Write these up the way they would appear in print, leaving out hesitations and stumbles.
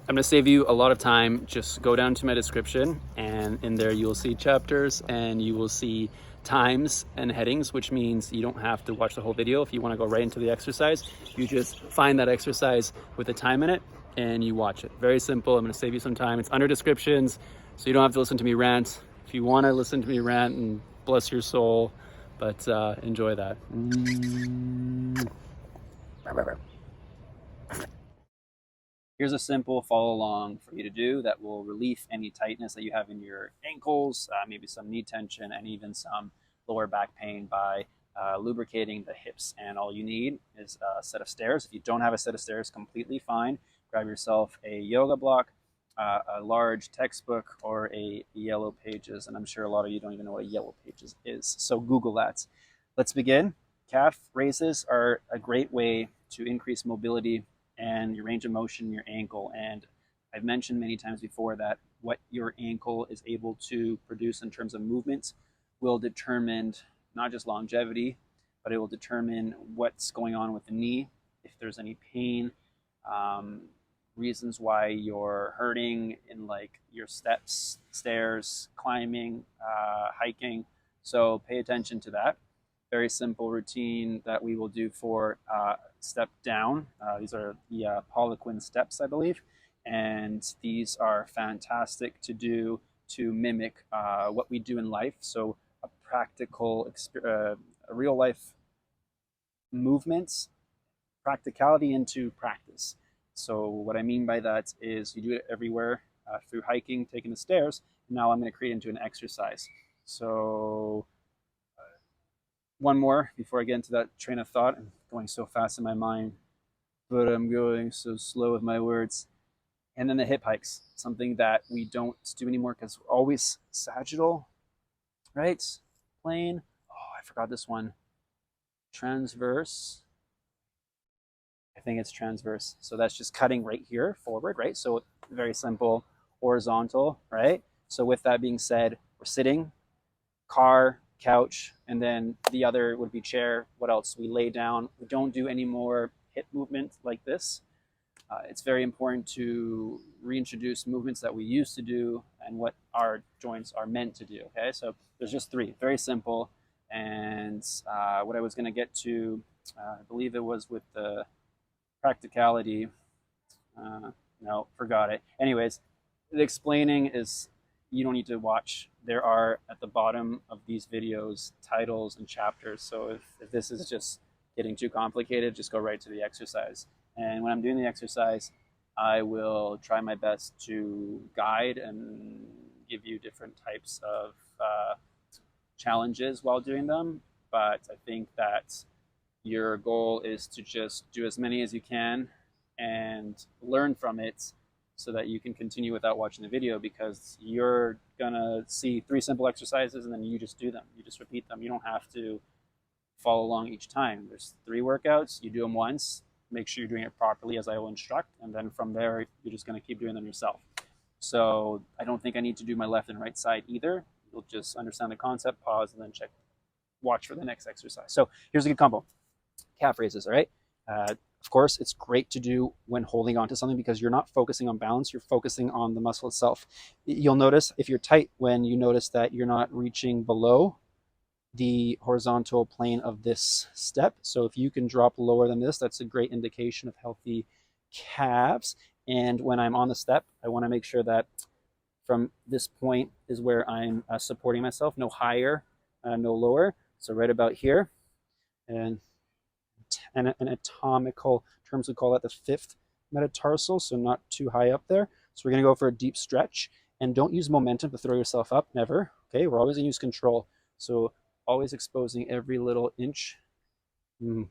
I'm going to save you a lot of time. Just go down to my description, and in there you will see chapters and you will see times and headings, which means you don't have to watch the whole video. If you want to go right into the exercise, you just find that exercise with a time in it and you watch it. Very simple. I'm going to save you some time. It's under descriptions, so you don't have to listen to me rant. If you want to listen to me rant, and bless your soul, but enjoy that. Here's a simple follow along for you to do that will relieve any tightness that you have in your ankles, maybe some knee tension, and even some lower back pain by lubricating the hips. And all you need is a set of stairs. If you don't have a set of stairs, completely fine. Grab yourself a yoga block, a large textbook, or a Yellow Pages. And I'm sure a lot of you don't even know what a Yellow Pages is. So Google that. Let's begin. Calf raises are a great way to increase mobility and your range of motion in your ankle. And I've mentioned many times before that what your ankle is able to produce in terms of movement will determine not just longevity, but it will determine what's going on with the knee, if there's any pain, reasons why you're hurting in like your steps, stairs, climbing, hiking. So pay attention to that. Very simple routine that we will do for step down. These are the Poliquin steps, I believe, and these are fantastic to do to mimic what we do in life. So a practical, a real life movements, practicality into practice. So what I mean by that is you do it everywhere through hiking, taking the stairs. Now I'm going to create into an exercise. So one more before I get into that train of thought. I'm going so fast in my mind, but I'm going so slow with my words. And then the hip hikes, something that we don't do anymore because we're always sagittal, right? Plane. Oh, I forgot this one. Transverse. I think it's transverse. So that's just cutting right here forward, right? So very simple. Horizontal, right? So with that being said, we're sitting, car, couch, and then the other would be chair. What else? We lay down. We don't do any more hip movement like this. It's very important to reintroduce movements that we used to do and what our joints are meant to do. Okay, so there's just three, very simple. And what I was going to get to, I believe it was with the practicality. No, forgot it. Anyways, the explaining is you don't need to watch. There are at the bottom of these videos titles and chapters. So if this is just getting too complicated, just go right to the exercise. And when I'm doing the exercise, I will try my best to guide and give you different types of challenges while doing them. But I think that your goal is to just do as many as you can and learn from it so that you can continue without watching the video, because you're gonna see three simple exercises and then you just do them. You just repeat them. You don't have to follow along each time. There's three workouts. You do them once. Make sure you're doing it properly as I will instruct, and then from there you're just gonna keep doing them yourself. So I don't think I need to do my left and right side either. You'll just understand the concept, pause, and then watch for the next exercise. So here's a good combo. Calf raises, all right? Of course, it's great to do when holding on to something because you're not focusing on balance, you're focusing on the muscle itself. You'll notice if you're tight when you notice that you're not reaching below the horizontal plane of this step. So if you can drop lower than this, that's a great indication of healthy calves. And when I'm on the step, I want to make sure that from this point is where I'm supporting myself, no higher, no lower. So right about here. And in anatomical terms, we call that the fifth metatarsal, so not too high up there. So we're going to go for a deep stretch, and don't use momentum to throw yourself up, never. Okay, we're always going to use control. So always exposing every little inch,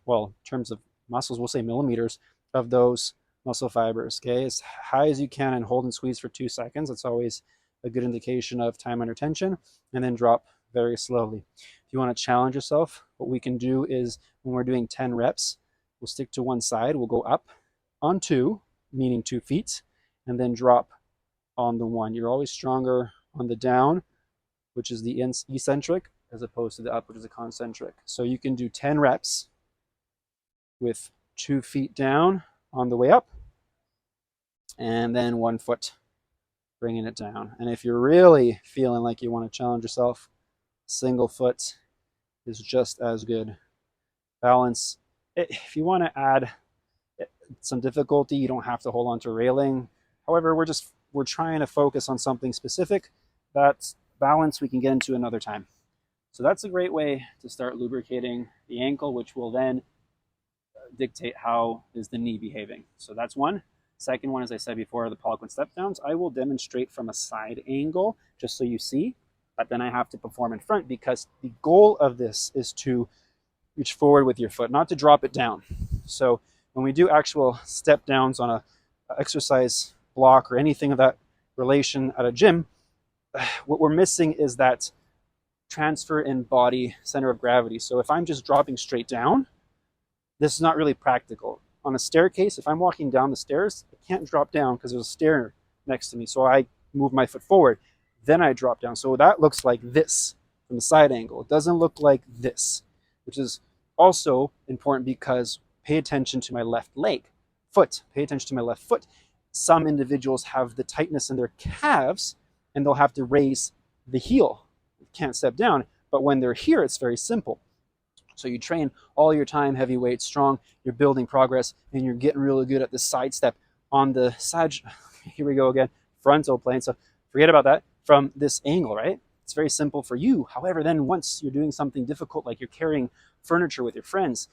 well, in terms of muscles, we'll say millimeters of those muscle fibers, okay, as high as you can, and hold and squeeze for 2 seconds. That's always a good indication of time under tension, and then drop very slowly. If you want to challenge yourself, what we can do is when we're doing 10 reps, we'll stick to one side, we'll go up on 2, meaning 2 feet, and then drop on the 1. You're always stronger on the down, which is the eccentric, as opposed to the up, which is the concentric. So you can do 10 reps with 2 feet down on the way up, and then 1 foot, bringing it down. And if you're really feeling like you want to challenge yourself, single foot is just as good. Balance. If you want to add some difficulty, you don't have to hold on to a railing. However, we're trying to focus on something specific. That balance we can get into another time. So that's a great way to start lubricating the ankle, which will then dictate how is the knee behaving. So that's one. Second one, as I said before, the Poliquin step downs. I will demonstrate from a side angle just so you see, but then I have to perform in front because the goal of this is to reach forward with your foot, not to drop it down. So when we do actual step downs on a exercise block or anything of that relation at a gym, what we're missing is that transfer in body center of gravity. So if I'm just dropping straight down, this is not really practical. On a staircase, if I'm walking down the stairs, I can't drop down because there's a stair next to me. So I move my foot forward, then I drop down. So that looks like this from the side angle. It doesn't look like this, which is also important because pay attention to my left leg, foot, pay attention to my left foot. Some individuals have the tightness in their calves and they'll have to raise the heel. You can't step down, but when they're here, it's very simple. So you train all your time, heavy weights, strong, you're building progress, and you're getting really good at the side step on the side. Here we go again, frontal plane. So forget about that from this angle, right? It's very simple for you. However, then once you're doing something difficult, like you're carrying furniture with your friends,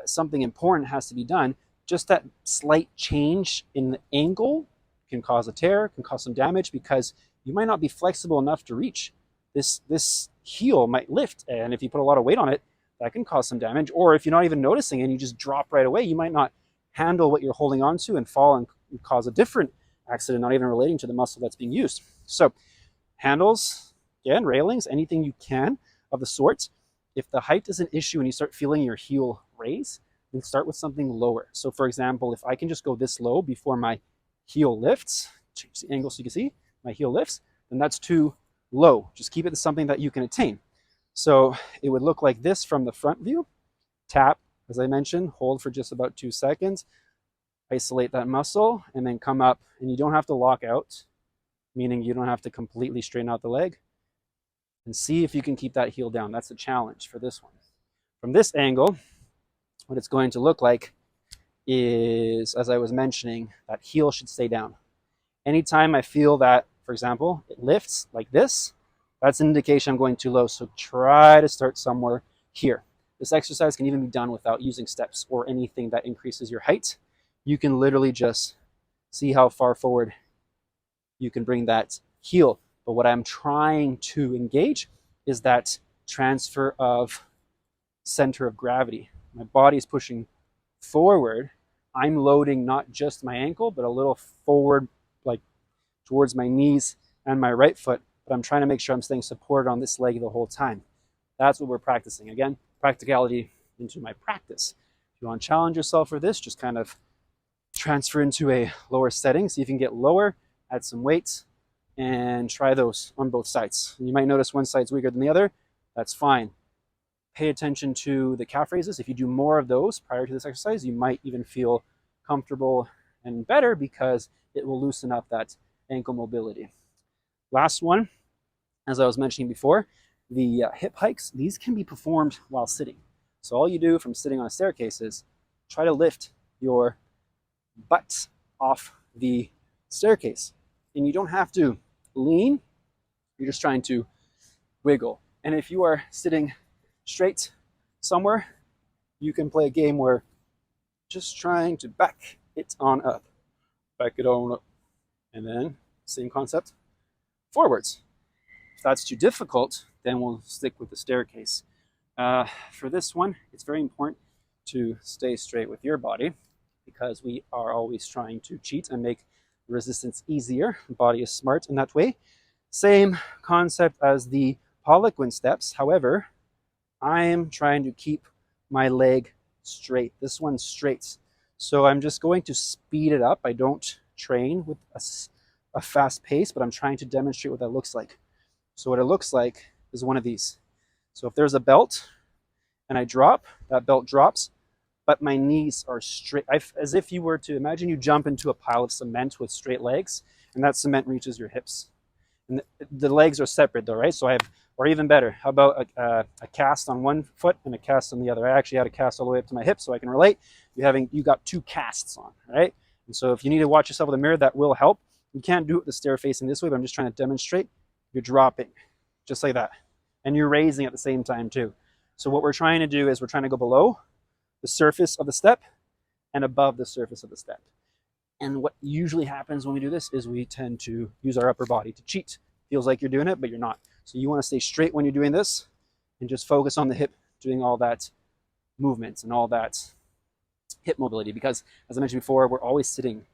something important has to be done. Just that slight change in the angle can cause a tear, can cause some damage because you might not be flexible enough to reach. This heel might lift, and if you put a lot of weight on it, that can cause some damage. Or if you're not even noticing and you just drop right away, you might not handle what you're holding on to and fall and cause a different accident, not even relating to the muscle that's being used. So handles, again, railings, anything you can of the sorts. If the height is an issue and you start feeling your heel raise, then start with something lower. So for example, if I can just go this low before my heel lifts, change the angle so you can see my heel lifts, then that's too low. Just keep it to something that you can attain. So it would look like this from the front view. Tap, as I mentioned, hold for just about 2 seconds, isolate that muscle, and then come up. And you don't have to lock out, meaning you don't have to completely straighten out the leg. And see if you can keep that heel down. That's a challenge for this one. From this angle, what it's going to look like is, as I was mentioning, that heel should stay down. Anytime I feel that, for example, it lifts like this, that's an indication I'm going too low. So try to start somewhere here. This exercise can even be done without using steps or anything that increases your height. You can literally just see how far forward you can bring that heel. But what I'm trying to engage is that transfer of center of gravity. My body is pushing forward. I'm loading not just my ankle, but a little forward, like towards my knees and my right foot. But I'm trying to make sure I'm staying supported on this leg the whole time. That's what we're practicing. Again, practicality into my practice. If you want to challenge yourself for this, just kind of transfer into a lower setting. See if you can get lower, add some weights, and try those on both sides. You might notice one side's weaker than the other. That's fine. Pay attention to the calf raises. If you do more of those prior to this exercise, you might even feel comfortable and better because it will loosen up that ankle mobility. Last one, as I was mentioning before, the hip hikes, these can be performed while sitting. So all you do from sitting on a staircase is try to lift your butt off the staircase. And you don't have to lean, you're just trying to wiggle. And if you are sitting straight somewhere, you can play a game where just trying to back it on up. Back it on up. And then, same concept, forwards. If that's too difficult, then we'll stick with the staircase. For this one, it's very important to stay straight with your body because we are always trying to cheat and make resistance easier. The body is smart in that way. Same concept as the Poliquin steps. However, I am trying to keep my leg straight. This one's straight. So I'm just going to speed it up. I don't train with a fast pace, but I'm trying to demonstrate what that looks like. So what it looks like is one of these. So if there's a belt and I drop, that belt drops, but my knees are straight. As if you were to imagine you jump into a pile of cement with straight legs, and that cement reaches your hips. And the legs are separate though, right? So I have, or even better, how about a cast on one foot and a cast on the other? I actually had a cast all the way up to my hip, so I can relate. You got two casts on, right? And so if you need to watch yourself in the mirror, that will help. You can't do it with the stair facing this way, but I'm just trying to demonstrate. You're dropping, just like that. And you're raising at the same time too. So what we're trying to do is we're trying to go below the surface of the step and above the surface of the step. And what usually happens when we do this is we tend to use our upper body to cheat. Feels like you're doing it, but you're not. So you want to stay straight when you're doing this and just focus on the hip, doing all that movement and all that hip mobility. Because as I mentioned before, we're always sitting.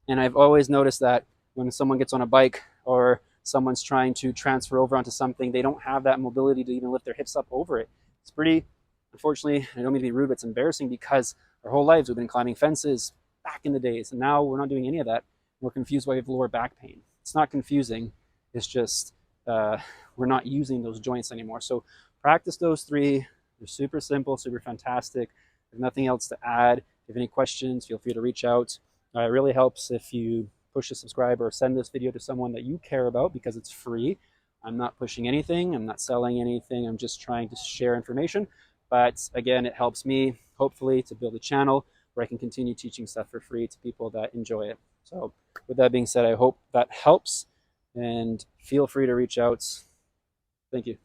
And I've always noticed that when someone gets on a bike or someone's trying to transfer over onto something, they don't have that mobility to even lift their hips up over it. It's pretty, unfortunately, I don't mean to be rude, but it's embarrassing because our whole lives we've been climbing fences back in the days, and now we're not doing any of that. We're confused why we have lower back pain. It's not confusing. It's just we're not using those joints anymore. So practice those three. They're super simple, super fantastic. There's nothing else to add. If you have any questions, feel free to reach out. It really helps if you push the subscribe or send this video to someone that you care about because it's free. I'm not pushing anything. I'm not selling anything. I'm just trying to share information. But again, it helps me, hopefully, to build a channel where I can continue teaching stuff for free to people that enjoy it. So with that being said, I hope that helps, and feel free to reach out. Thank you.